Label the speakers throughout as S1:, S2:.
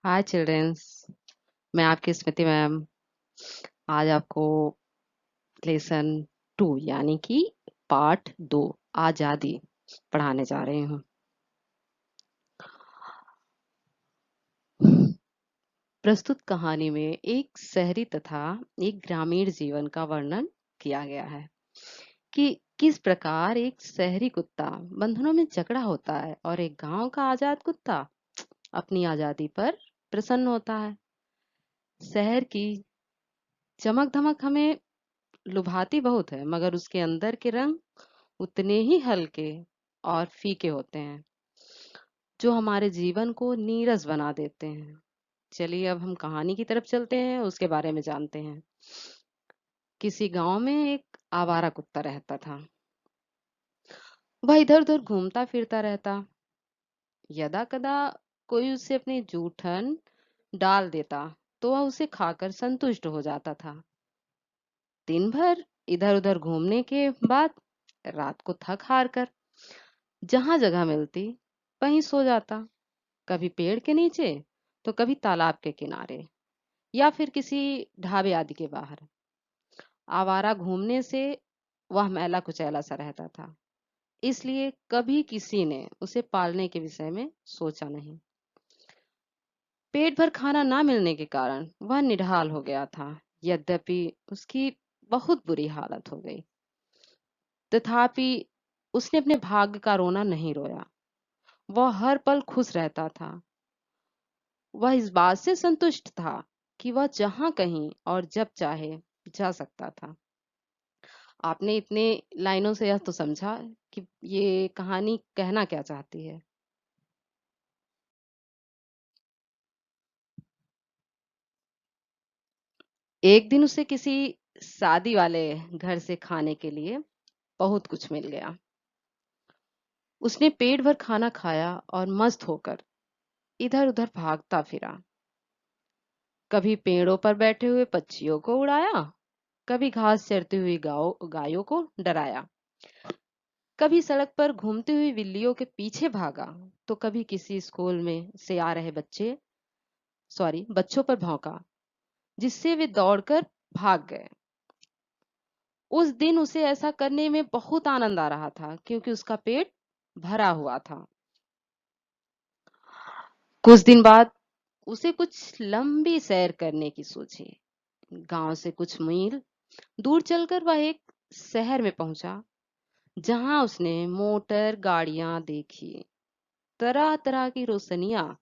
S1: हाय children's. मैं आपकी स्मृति ma'am. आज आपको लेसन 2 यानी कि पार्ट 2 आजादी पढ़ाने जा रही हूँ। प्रस्तुत कहानी में एक शहरी तथा एक ग्रामीण जीवन का वर्णन किया गया है कि किस प्रकार एक शहरी कुत्ता बंधनों में जकड़ा होता है और एक गांव का आजाद कुत्ता अपनी आजादी पर प्रसन्न होता है। शहर की चमक धमक हमें लुभाती बहुत है, मगर उसके अंदर के रंग उतने ही हल्के और फीके होते हैं जो हमारे जीवन को नीरस बना देते हैं। चलिए अब हम कहानी की तरफ चलते हैं, उसके बारे में जानते हैं। किसी गांव में एक आवारा कुत्ता रहता था। वह इधर उधर घूमता फिरता रहता। यदा कदा कोई उसे अपनी जूठन डाल देता तो वह उसे खाकर संतुष्ट हो जाता था। दिन भर इधर उधर घूमने के बाद रात को थक हार कर जहां जगह मिलती वहीं सो जाता। कभी पेड़ के नीचे तो कभी तालाब के किनारे या फिर किसी ढाबे आदि के बाहर। आवारा घूमने से वह मैला कुचैला सा रहता था, इसलिए कभी किसी ने उसे पालने के विषय में सोचा नहीं। पेट भर खाना ना मिलने के कारण वह निढाल हो गया था। यद्यपि उसकी बहुत बुरी हालत हो गई, तथापि उसने अपने भाग्य का रोना नहीं रोया। वह हर पल खुश रहता था। वह इस बात से संतुष्ट था कि वह जहां कहीं और जब चाहे जा सकता था। आपने इतने लाइनों से यह तो समझा कि ये कहानी कहना क्या चाहती है। एक दिन उसे किसी शादी वाले घर से खाने के लिए बहुत कुछ मिल गया। उसने पेट भर खाना खाया और मस्त होकर इधर उधर भागता फिरा। कभी पेड़ों पर बैठे हुए पक्षियों को उड़ाया, कभी घास चरती हुई गायों को डराया, कभी सड़क पर घूमती हुई बिल्लियों के पीछे भागा, तो कभी किसी स्कूल में से आ रहे बच्चों पर भौंका, जिससे वे दौड़कर भाग गए। उस दिन उसे ऐसा करने में बहुत आनंद आ रहा था क्योंकि उसका पेट भरा हुआ था। कुछ दिन बाद उसे कुछ लंबी सैर करने की सूझी। गांव से कुछ मील दूर चलकर वह एक शहर में पहुंचा, जहां उसने मोटर गाड़ियां देखी। तरह तरह की रोशनियां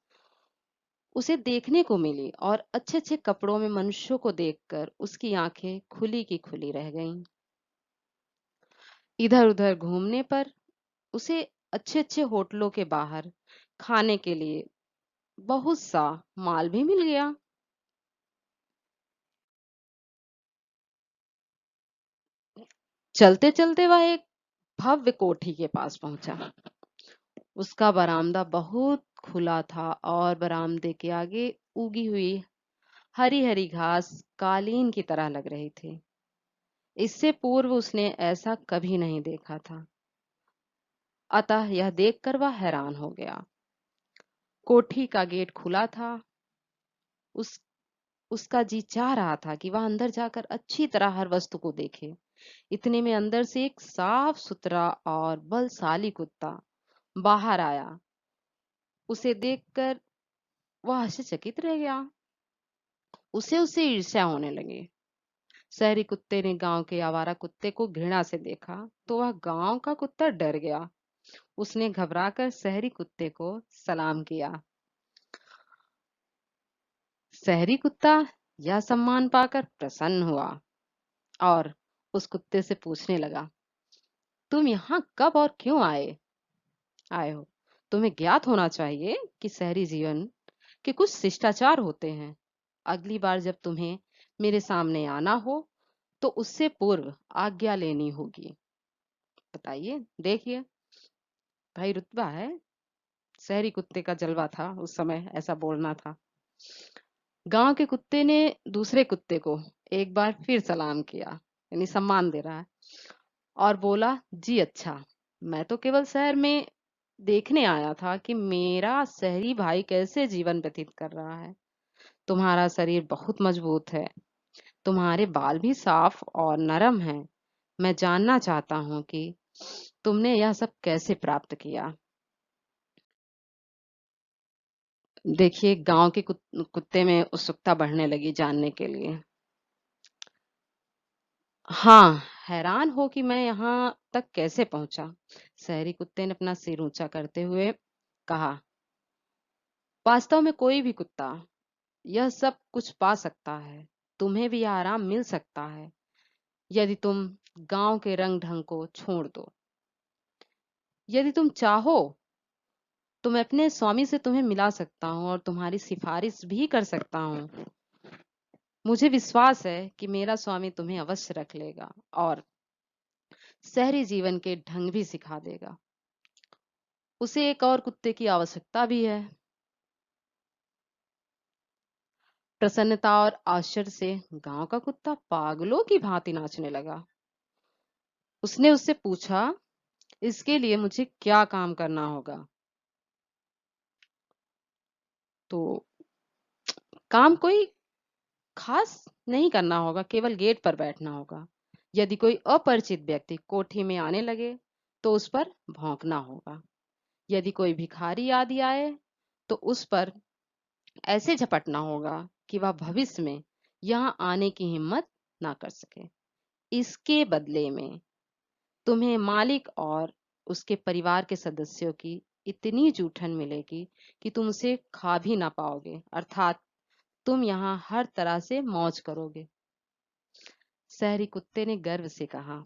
S1: उसे देखने को मिली और अच्छे अच्छे कपड़ों में मनुष्यों को देखकर उसकी आंखें खुली की खुली रह गईं। इधर उधर घूमने पर उसे अच्छे अच्छे होटलों के बाहर खाने के लिए बहुत सा माल भी मिल गया। चलते चलते वह एक भव्य कोठी के पास पहुंचा। उसका बरामदा बहुत खुला था और बरामदे के आगे उगी हुई हरी हरी घास कालीन की तरह लग रही थी। इससे पूर्व उसने ऐसा कभी नहीं देखा था, अतः यह देखकर वह हैरान हो गया। कोठी का गेट खुला था। उस उसका जी चाह रहा था कि वह अंदर जाकर अच्छी तरह हर वस्तु को देखे। इतने में अंदर से एक साफ सुथरा और बलशाली कुत्ता बाहर आया। उसे देखकर वह आश्चर्यचकित रह गया। उसे उससे ईर्ष्या होने लगी। शहरी कुत्ते ने गांव के आवारा कुत्ते को घृणा से देखा तो वह गांव का कुत्ता डर गया। उसने घबराकर शहरी कुत्ते को सलाम किया। शहरी कुत्ता यह सम्मान पाकर प्रसन्न हुआ और उस कुत्ते से पूछने लगा, तुम यहाँ कब और क्यों आए हो? तुम्हें ज्ञात होना चाहिए कि शहरी जीवन के कुछ शिष्टाचार होते हैं। अगली बार जब तुम्हें मेरे सामने आना हो तो उससे पूर्व आज्ञा लेनी होगी। बताइए, देखिए, भाई रुतबा है। शहरी कुत्ते का जलवा था, उस समय ऐसा बोलना था। गांव के कुत्ते ने दूसरे कुत्ते को एक बार फिर सलाम किया, यानी सम्मान दे रहा है, और बोला, जी अच्छा, मैं तो केवल शहर में देखने आया था कि मेरा शहरी भाई कैसे जीवन व्यतीत कर रहा है। तुम्हारा शरीर बहुत मजबूत है, तुम्हारे बाल भी साफ और नरम हैं। मैं जानना चाहता हूँ कि तुमने यह सब कैसे प्राप्त किया? देखिए, गांव के कुत्ते में उत्सुकता बढ़ने लगी जानने के लिए। हाँ, हैरान हो कि मैं यहाँ तक कैसे पहुंचा। शहरी कुत्ते ने अपना सिर ऊंचा करते हुए कहा, वास्तव में कोई भी कुत्ता यह सब कुछ पा सकता है। तुम्हें भी यह आराम मिल सकता है यदि तुम गांव के रंग ढंग को छोड़ दो। यदि तुम चाहो तो मैं अपने स्वामी से तुम्हें मिला सकता हूँ और तुम्हारी सिफारिश भी कर सकता हूँ। मुझे विश्वास है कि मेरा स्वामी तुम्हें अवश्य रख लेगा और शहरी जीवन के ढंग भी सिखा देगा। उसे एक और कुत्ते की आवश्यकता भी है। प्रसन्नता और आश्चर्य से गांव का कुत्ता पागलों की भांति नाचने लगा। उसने उससे पूछा, इसके लिए मुझे क्या काम करना होगा? तो काम कोई खास नहीं करना होगा, केवल गेट पर बैठना होगा। यदि कोई अपरिचित व्यक्ति कोठी में आने लगे तो उस पर भौंकना होगा। यदि कोई भिखारी आदि आए तो उस पर ऐसे झपटना होगा कि वह भविष्य में यहाँ आने की हिम्मत ना कर सके। इसके बदले में तुम्हें मालिक और उसके परिवार के सदस्यों की इतनी जूठन मिलेगी कि तुम उसे खा भी ना पाओगे, अर्थात तुम यहाँ हर तरह से मौज करोगे। शहरी कुत्ते ने गर्व से कहा।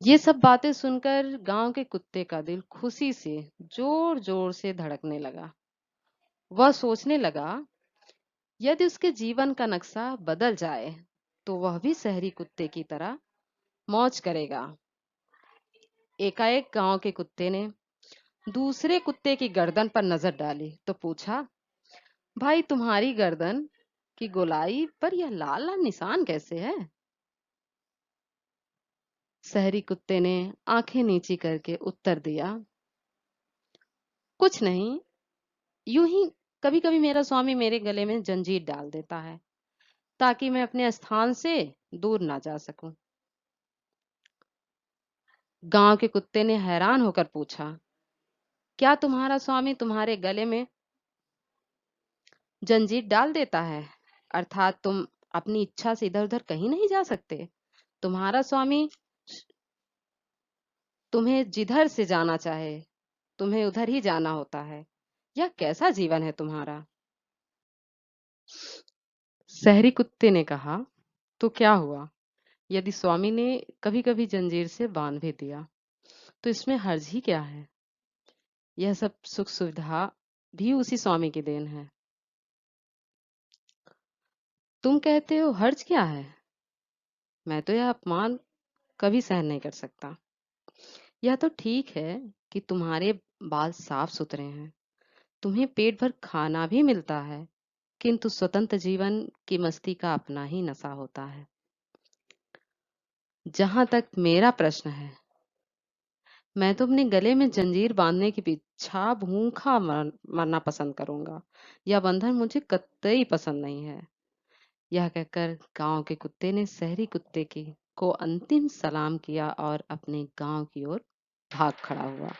S1: ये सब बातें सुनकर गांव के कुत्ते का दिल खुशी से जोर जोर से धड़कने लगा। वह सोचने लगा, यदि उसके जीवन का नक्शा बदल जाए तो वह भी शहरी कुत्ते की तरह मौज करेगा। एकाएक गांव के कुत्ते ने दूसरे कुत्ते की गर्दन पर नजर डाली तो पूछा, भाई तुम्हारी गर्दन की गोलाई पर यह लाल लाल निशान कैसे है? शहरी कुत्ते ने आंखें नीची करके उत्तर दिया, कुछ नहीं, यूं ही कभी कभी मेरा स्वामी मेरे गले में जंजीर डाल देता है ताकि मैं अपने स्थान से दूर ना जा सकूं। गांव के कुत्ते ने हैरान होकर पूछा, क्या तुम्हारा स्वामी तुम्हारे गले में जंजीर डाल देता है, अर्थात तुम अपनी इच्छा से इधर उधर कहीं नहीं जा सकते? तुम्हारा स्वामी तुम्हें जिधर से जाना चाहे तुम्हें उधर ही जाना होता है। यह कैसा जीवन है तुम्हारा? शहरी कुत्ते ने कहा, तो क्या हुआ यदि स्वामी ने कभी कभी जंजीर से बांध भी दिया, तो इसमें हर्ज ही क्या है? यह सब सुख सुविधा भी उसी स्वामी की देन है। तुम कहते हो हर्ज क्या है? मैं तो यह अपमान कभी सहन नहीं कर सकता। यह तो ठीक है कि तुम्हारे बाल साफ सुथरे हैं, तुम्हें पेट भर खाना भी मिलता है, किंतु स्वतंत्र जीवन की मस्ती का अपना ही नशा होता है। जहां तक मेरा प्रश्न है, मैं तो अपने गले में जंजीर बांधने की पीछा भूखा मरना पसंद करूंगा। यह बंधन मुझे कतई पसंद नहीं है। यह कहकर गांव के कुत्ते ने शहरी कुत्ते की को अंतिम सलाम किया और अपने गांव की ओर भाग खड़ा हुआ।